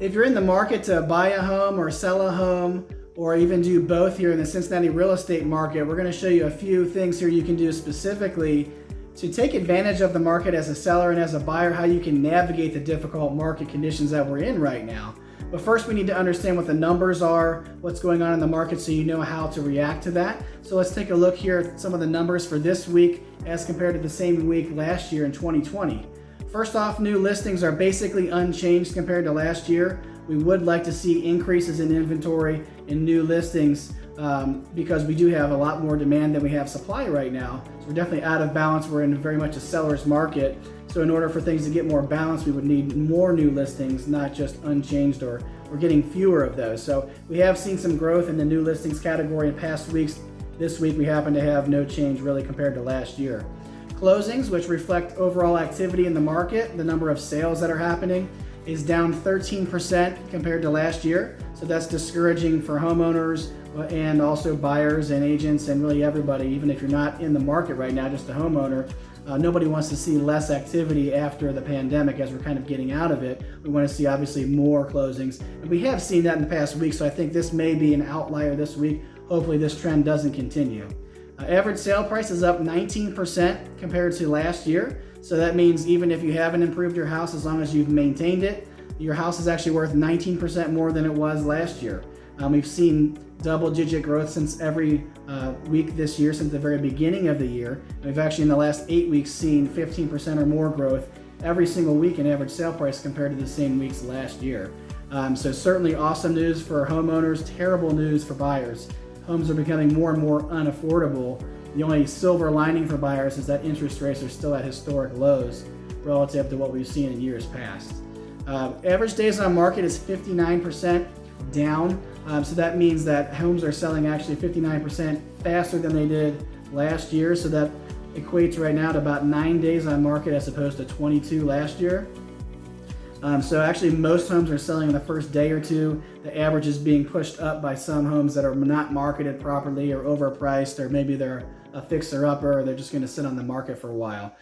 If you're in the market to buy a home or sell a home, or even do both here in the Cincinnati real estate market, we're going to show you a few things here you can do specifically to take advantage of the market as a seller and as a buyer, how you can navigate the difficult market conditions that we're in right now. But first, we need to understand what the numbers are, what's going on in the market, so you know how to react to that. So let's take a look here at some of the numbers for this week as compared to the same week last year in 2020. First off, new listings are basically unchanged compared to last year. We would like to see increases in inventory and new listings because we do have a lot more demand than we have supply right now. So we're definitely out of balance. We're in very much a seller's market. So in order for things to get more balanced, we would need more new listings, not just unchanged, or we're getting fewer of those. So we have seen some growth in the new listings category in past weeks. This week we happen to have no change really compared to last year. Closings, which reflect overall activity in the market, the number of sales that are happening, is down 13% compared to last year. So that's discouraging for homeowners and also buyers and agents and really everybody. Even if you're not in the market right now, just a homeowner, nobody wants to see less activity after the pandemic as we're kind of getting out of it. We want to see obviously more closings. And we have seen that in the past week, so I think this may be an outlier this week. Hopefully this trend doesn't continue. Average sale price is up 19% compared to last year. So that means even if you haven't improved your house, as long as you've maintained it, your house is actually worth 19% more than it was last year. We've seen double-digit growth since every week this year, since the very beginning of the year. We've actually in the last 8 weeks seen 15% or more growth every single week in average sale price compared to the same weeks last year. So certainly awesome news for homeowners, terrible news for buyers. Homes are becoming more and more unaffordable. The only silver lining for buyers is that interest rates are still at historic lows relative to what we've seen in years past. Average days on market is 59% down. So that means that homes are selling actually 59% faster than they did last year. So that equates right now to about 9 days on market as opposed to 22 last year. So actually most homes are selling in the first day or two. The average is being pushed up by some homes that are not marketed properly or overpriced, or maybe they're a fixer-upper, or they're just going to sit on the market for a while.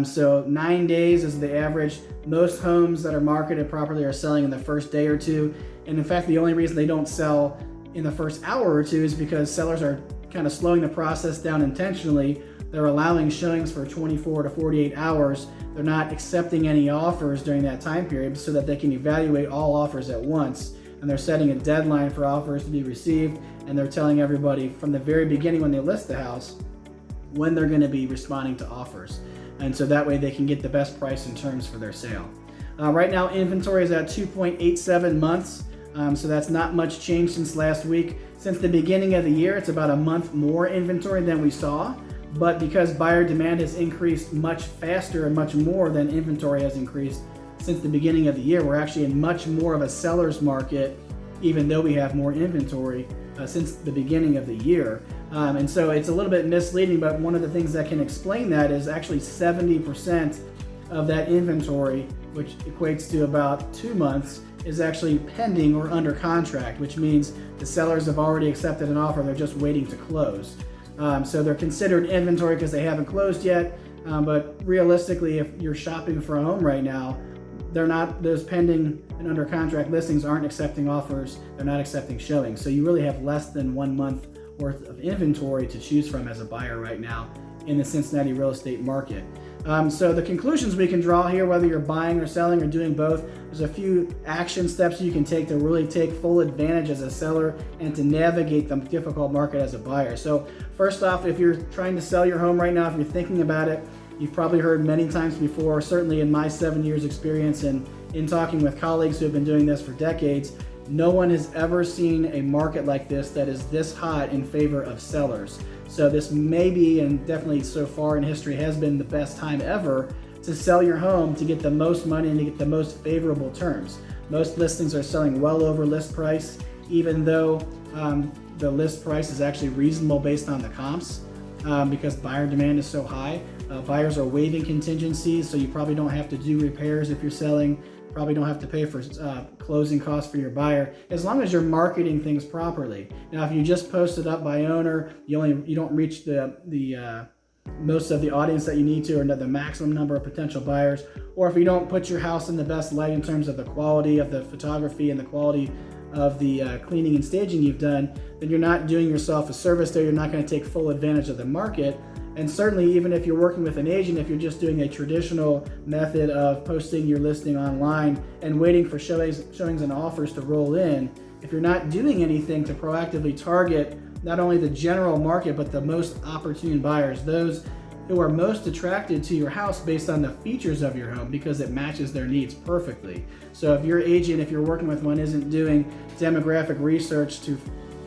So 9 days is the average. Most homes that are marketed properly are selling in the first day or two. And in fact, the only reason they don't sell in the first hour or two is because sellers are kind of slowing the process down intentionally. They're allowing showings for 24 to 48 hours. They're not accepting any offers during that time period so that they can evaluate all offers at once. And they're setting a deadline for offers to be received. And they're telling everybody from the very beginning when they list the house when they're going to be responding to offers. And so that way they can get the best price and terms for their sale. Right now, inventory is at 2.87 months. So that's not much change since last week. Since the beginning of the year, it's about a month more inventory than we saw. But because buyer demand has increased much faster and much more than inventory has increased since the beginning of the year, we're actually in much more of a seller's market, even though we have more inventory since the beginning of the year. And so it's a little bit misleading, but one of the things that can explain that is actually 70% of that inventory, which equates to about 2 months, is actually pending or under contract, which means the sellers have already accepted an offer, they're just waiting to close. So they're considered inventory because they haven't closed yet, but realistically, if you're shopping for a home right now, they're not, those pending and under contract listings aren't accepting offers, they're not accepting showings. So you really have less than 1 month worth of inventory to choose from as a buyer right now in the Cincinnati real estate market. So the conclusions we can draw here, whether you're buying or selling or doing both, there's a few action steps you can take to really take full advantage as a seller and to navigate the difficult market as a buyer. So first off, if you're trying to sell your home right now, if you're thinking about it, you've probably heard many times before, certainly in my 7 years experience and in talking with colleagues who have been doing this for decades, no one has ever seen a market like this that is this hot in favor of sellers. So this may be, and definitely so far in history has been, the best time ever to sell your home to get the most money and to get the most favorable terms. Most listings are selling well over list price, even though the list price is actually reasonable based on the comps because buyer demand is so high. Buyers are waiving contingencies, so you probably don't have to do repairs if you're selling. Probably don't have to pay for closing costs for your buyer, as long as you're marketing things properly. Now, if you just post it up by owner, you don't reach the most of the audience that you need to, or the maximum number of potential buyers, or if you don't put your house in the best light in terms of the quality of the photography and the quality of the cleaning and staging you've done, then you're not doing yourself a service there. You're not going to take full advantage of the market. And certainly, even if you're working with an agent, if you're just doing a traditional method of posting your listing online and waiting for showings and offers to roll in, if you're not doing anything to proactively target not only the general market, but the most opportune buyers, those who are most attracted to your house based on the features of your home because it matches their needs perfectly. So if your agent, if you're working with one, isn't doing demographic research to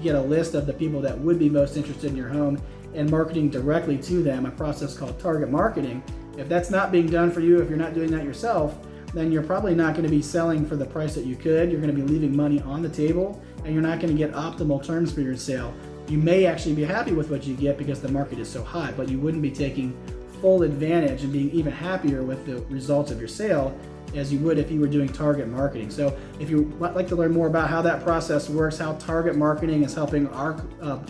get a list of the people that would be most interested in your home and marketing directly to them, a process called target marketing, if that's not being done for you, if you're not doing that yourself, then you're probably not going to be selling for the price that you could. You're going to be leaving money on the table, and you're not going to get optimal terms for your sale. You may actually be happy with what you get because the market is so hot, but you wouldn't be taking full advantage and being even happier with the results of your sale as you would if you were doing target marketing. So if you would like to learn more about how that process works, how target marketing is helping our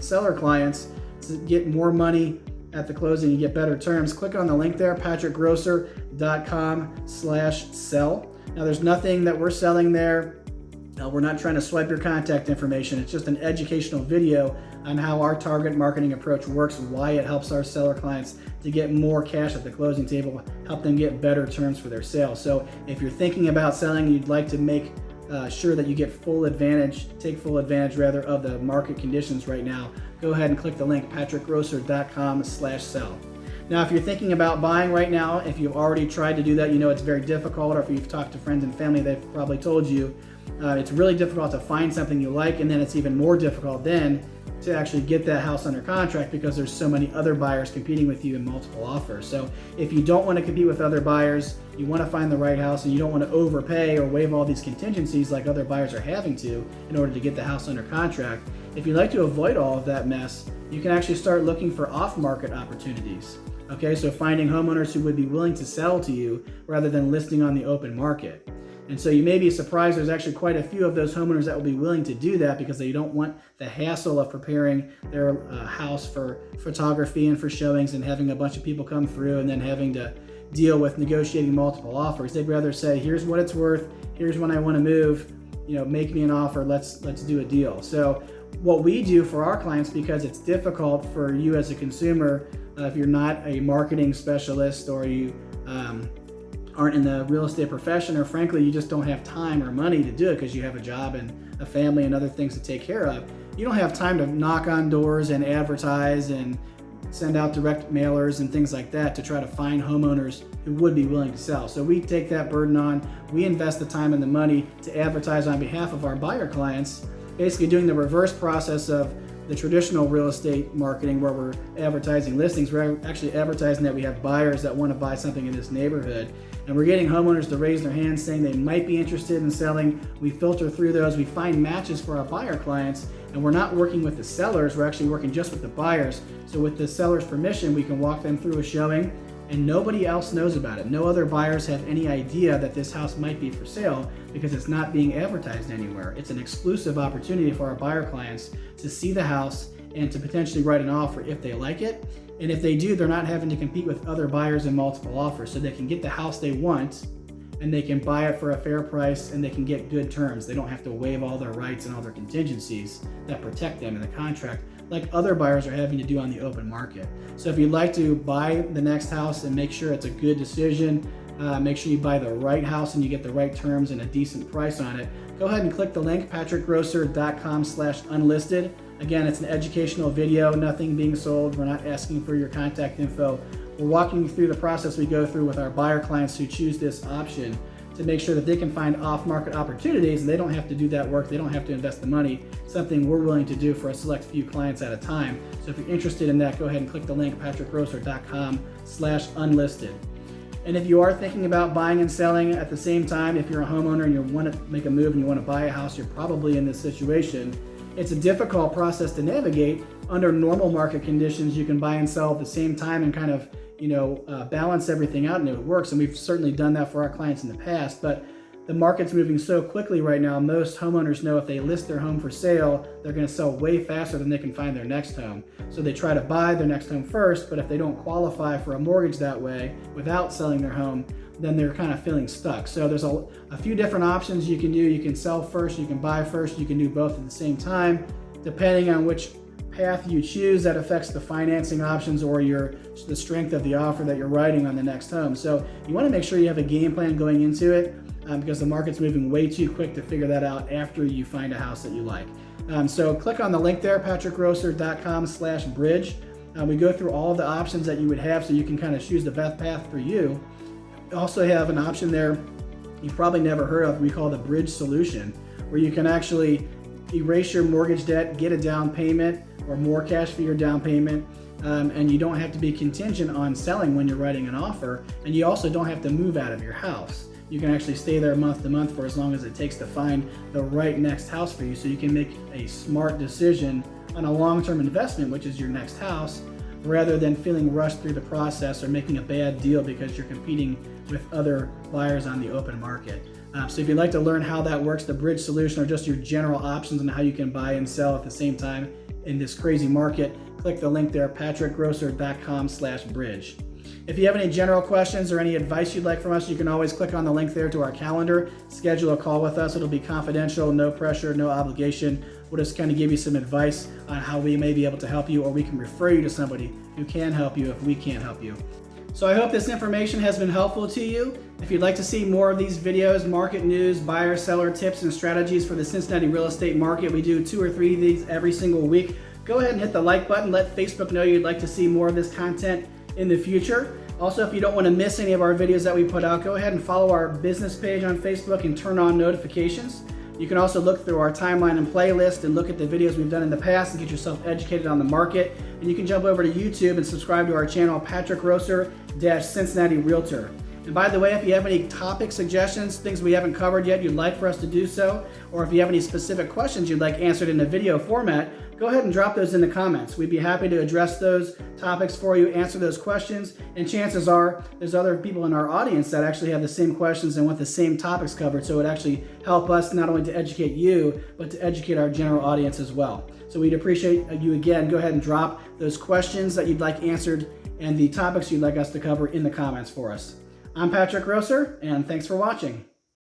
seller clients to get more money at the closing and get better terms, click on the link there, patrickgrosser.com/sell. Now there's nothing that we're selling there. We're not trying to swipe your contact information. It's just an educational video on how our target marketing approach works and why it helps our seller clients to get more cash at the closing table, help them get better terms for their sale. So if you're thinking about selling, you'd like to make sure that you get take full advantage rather of the market conditions right now, go ahead and click the link, patrickgrosser.com/sell. Now, if you're thinking about buying right now, if you've already tried to do that, you know it's very difficult, or if you've talked to friends and family, they've probably told you it's really difficult to find something you like, and then it's even more difficult then to actually get that house under contract because there's so many other buyers competing with you in multiple offers. So if you don't want to compete with other buyers, you want to find the right house, and you don't want to overpay or waive all these contingencies like other buyers are having to in order to get the house under contract, if you'd like to avoid all of that mess, you can actually start looking for off-market opportunities. Okay, so finding homeowners who would be willing to sell to you rather than listing on the open market. And so you may be surprised there's actually quite a few of those homeowners that will be willing to do that because they don't want the hassle of preparing their house for photography and for showings and having a bunch of people come through and then having to deal with negotiating multiple offers. They'd rather say, here's what it's worth, here's when I want to move, make me an offer, let's do a deal. So what we do for our clients, because it's difficult for you as a consumer, if you're not a marketing specialist or you aren't in the real estate profession, or frankly, you just don't have time or money to do it because you have a job and a family and other things to take care of. You don't have time to knock on doors and advertise and send out direct mailers and things like that to try to find homeowners who would be willing to sell. So we take that burden on. We invest the time and the money to advertise on behalf of our buyer clients, basically doing the reverse process of the traditional real estate marketing where we're advertising listings. We're actually advertising that we have buyers that want to buy something in this neighborhood. And we're getting homeowners to raise their hands saying they might be interested in selling. We filter through those. We find matches for our buyer clients, and we're not working with the sellers. We're actually working just with the buyers. So with the seller's permission, we can walk them through a showing, and nobody else knows about it. No other buyers have any idea that this house might be for sale because it's not being advertised anywhere. It's an exclusive opportunity for our buyer clients to see the house and to potentially write an offer if they like it. And if they do, they're not having to compete with other buyers in multiple offers, so they can get the house they want and they can buy it for a fair price and they can get good terms. They don't have to waive all their rights and all their contingencies that protect them in the contract like other buyers are having to do on the open market. So if you'd like to buy the next house and make sure it's a good decision, make sure you buy the right house and you get the right terms and a decent price on it, go ahead and click the link, patrickgrosser.com/unlisted. Again, it's an educational video, nothing being sold. We're not asking for your contact info. We're walking you through the process we go through with our buyer clients who choose this option to make sure that they can find off-market opportunities and they don't have to do that work. They don't have to invest the money, something we're willing to do for a select few clients at a time. So if you're interested in that, go ahead and click the link, patrickgrosser.com/unlisted. And if you are thinking about buying and selling at the same time, if you're a homeowner and you want to make a move and you want to buy a house, you're probably in this situation. It's a difficult process to navigate. Under normal market conditions, you can buy and sell at the same time and kind of balance everything out and it works. And we've certainly done that for our clients in the past. But the market's moving so quickly right now, most homeowners know if they list their home for sale, they're going to sell way faster than they can find their next home. So they try to buy their next home first, but if they don't qualify for a mortgage that way without selling their home, then they're kind of feeling stuck. So there's a few different options you can do. You can sell first, you can buy first, you can do both at the same time. Depending on which path you choose, that affects the financing options or the strength of the offer that you're writing on the next home. So you want to make sure you have a game plan going into it, because the market's moving way too quick to figure that out after you find a house that you like. So click on the link there, patrickgrosser.com/bridge. We go through all of the options that you would have so you can kind of choose the best path for you. We also have an option there you've probably never heard of, we call the bridge solution, where you can actually erase your mortgage debt, get a down payment or more cash for your down payment, and you don't have to be contingent on selling when you're writing an offer, and you also don't have to move out of your house. You can actually stay there month to month for as long as it takes to find the right next house for you, so you can make a smart decision on a long-term investment, which is your next house, rather than feeling rushed through the process or making a bad deal because you're competing with other buyers on the open market. So if you'd like to learn how that works, the bridge solution, or just your general options on how you can buy and sell at the same time in this crazy market, click the link there, patrickgrosser.com/bridge. If you have any general questions or any advice you'd like from us, you can always click on the link there to our calendar, schedule a call with us. It'll be confidential, no pressure, no obligation. We'll just kind of give you some advice on how we may be able to help you, or we can refer you to somebody who can help you if we can't help you. So I hope this information has been helpful to you. If you'd like to see more of these videos, market news, buyer, seller tips, and strategies for the Cincinnati real estate market, we do 2 or 3 of these every single week. Go ahead and hit the like button. Let Facebook know you'd like to see more of this content in the future. Also, if you don't want to miss any of our videos that we put out, go ahead and follow our business page on Facebook and turn on notifications. You can also look through our timeline and playlist and look at the videos we've done in the past and get yourself educated on the market. And you can jump over to YouTube and subscribe to our channel, Patrick Grosser-Cincinnati Realtor. And by the way, if you have any topic suggestions, things we haven't covered yet you'd like for us to do so, or if you have any specific questions you'd like answered in a video format, go ahead and drop those in the comments. We'd be happy to address those topics for you, answer those questions, and chances are there's other people in our audience that actually have the same questions and want the same topics covered, so it would actually help us not only to educate you, but to educate our general audience as well. So we'd appreciate you again. Go ahead and drop those questions that you'd like answered and the topics you'd like us to cover in the comments for us. I'm Patrick Grosser, and thanks for watching.